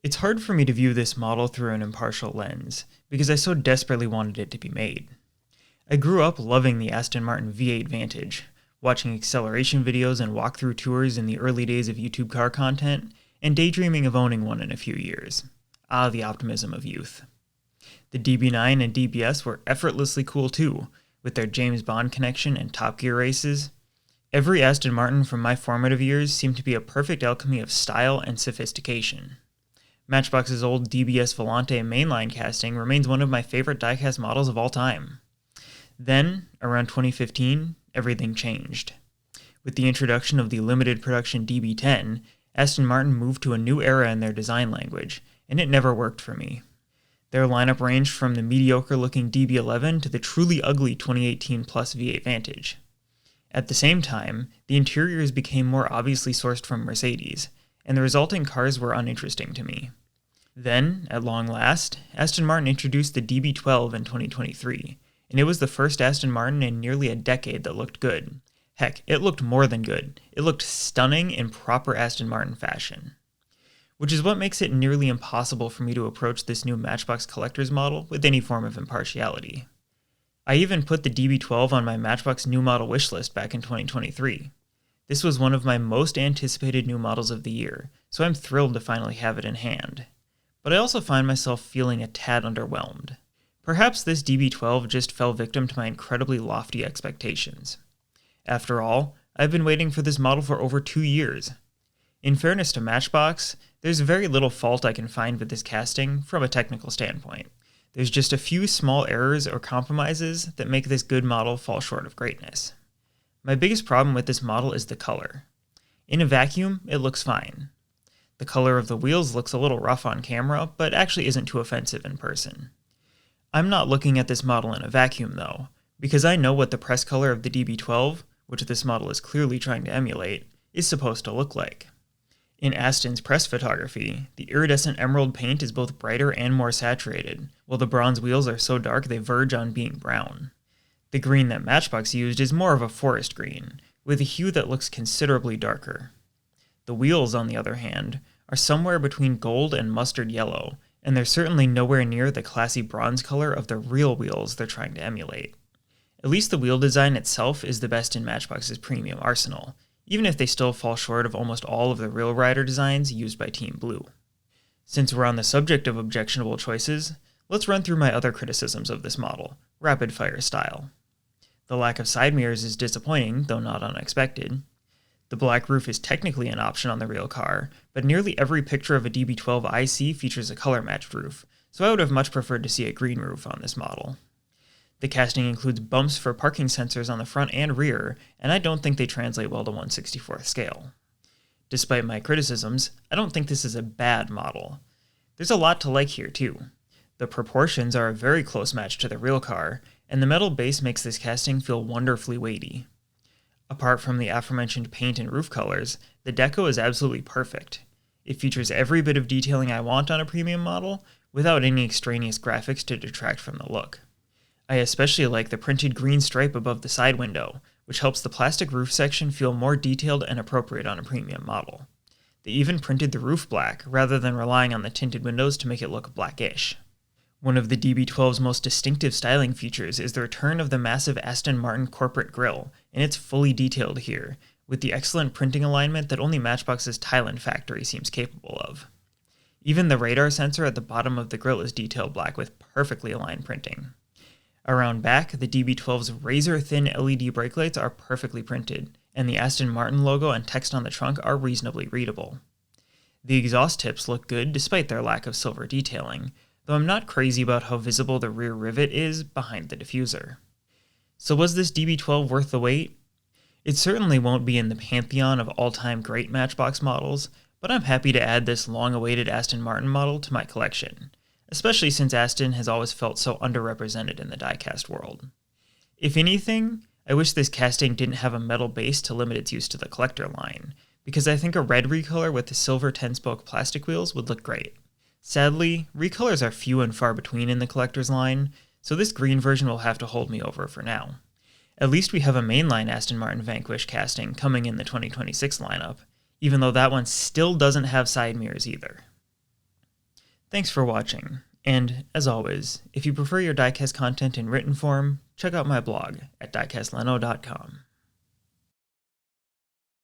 It's hard for me to view this model through an impartial lens, because I so desperately wanted it to be made. I grew up loving the Aston Martin V8 Vantage, watching acceleration videos and walkthrough tours in the early days of YouTube car content, and daydreaming of owning one in a few years. Ah, the optimism of youth. The DB9 and DBS were effortlessly cool too, with their James Bond connection and Top Gear races. Every Aston Martin from my formative years seemed to be a perfect alchemy of style and sophistication. Matchbox's old DBS Volante mainline casting remains one of my favorite diecast models of all time. Then, around 2015, everything changed. With the introduction of the limited production DB10, Aston Martin moved to a new era in their design language, and it never worked for me. Their lineup ranged from the mediocre-looking DB11 to the truly ugly 2018 Plus V8 Vantage. At the same time, the interiors became more obviously sourced from Mercedes, and the resulting cars were uninteresting to me. Then, at long last, Aston Martin introduced the DB12 in 2023, and it was the first Aston Martin in nearly a decade that looked good. Heck, it looked more than good. It looked stunning in proper Aston Martin fashion. Which is what makes it nearly impossible for me to approach this new Matchbox collector's model with any form of impartiality. I even put the DB12 on my Matchbox new model wishlist back in 2023. This was one of my most anticipated new models of the year, so I'm thrilled to finally have it in hand. But I also find myself feeling a tad underwhelmed. Perhaps this DB12 just fell victim to my incredibly lofty expectations. After all, I've been waiting for this model for over 2 years. In fairness to Matchbox, there's very little fault I can find with this casting from a technical standpoint. There's just a few small errors or compromises that make this good model fall short of greatness. My biggest problem with this model is the color. In a vacuum, it looks fine. The color of the wheels looks a little rough on camera, but actually isn't too offensive in person. I'm not looking at this model in a vacuum though, because I know what the press color of the DB12, which this model is clearly trying to emulate, is supposed to look like. In Aston's press photography, the iridescent emerald paint is both brighter and more saturated, while the bronze wheels are so dark they verge on being brown. The green that Matchbox used is more of a forest green, with a hue that looks considerably darker. The wheels, on the other hand, are somewhere between gold and mustard yellow, and they're certainly nowhere near the classy bronze color of the real wheels they're trying to emulate. At least the wheel design itself is the best in Matchbox's premium arsenal, even if they still fall short of almost all of the real rider designs used by Team Blue. Since we're on the subject of objectionable choices, let's run through my other criticisms of this model, rapid-fire style. The lack of side mirrors is disappointing, though not unexpected. The black roof is technically an option on the real car, but nearly every picture of a DB12 I see features a color-matched roof, so I would have much preferred to see a green roof on this model. The casting includes bumps for parking sensors on the front and rear, and I don't think they translate well to 1/64th scale. Despite my criticisms, I don't think this is a bad model. There's a lot to like here too. The proportions are a very close match to the real car, and the metal base makes this casting feel wonderfully weighty. Apart from the aforementioned paint and roof colors, the deco is absolutely perfect. It features every bit of detailing I want on a premium model, without any extraneous graphics to detract from the look. I especially like the printed green stripe above the side window, which helps the plastic roof section feel more detailed and appropriate on a premium model. They even printed the roof black, rather than relying on the tinted windows to make it look blackish. One of the DB12's most distinctive styling features is the return of the massive Aston Martin corporate grille, and it's fully detailed here, with the excellent printing alignment that only Matchbox's Thailand factory seems capable of. Even the radar sensor at the bottom of the grille is detailed black with perfectly aligned printing. Around back, the DB12's razor-thin LED brake lights are perfectly printed, and the Aston Martin logo and text on the trunk are reasonably readable. The exhaust tips look good despite their lack of silver detailing, though I'm not crazy about how visible the rear rivet is behind the diffuser. So was this DB12 worth the wait? It certainly won't be in the pantheon of all-time great Matchbox models, but I'm happy to add this long-awaited Aston Martin model to my collection, especially since Aston has always felt so underrepresented in the diecast world. If anything, I wish this casting didn't have a metal base to limit its use to the collector line, because I think a red recolor with the silver 10-spoke plastic wheels would look great. Sadly, recolors are few and far between in the collector's line, so this green version will have to hold me over for now. At least we have a mainline Aston Martin Vanquish casting coming in the 2026 lineup, even though that one still doesn't have side mirrors either. Thanks for watching, and as always, if you prefer your diecast content in written form, check out my blog at diecastleno.com.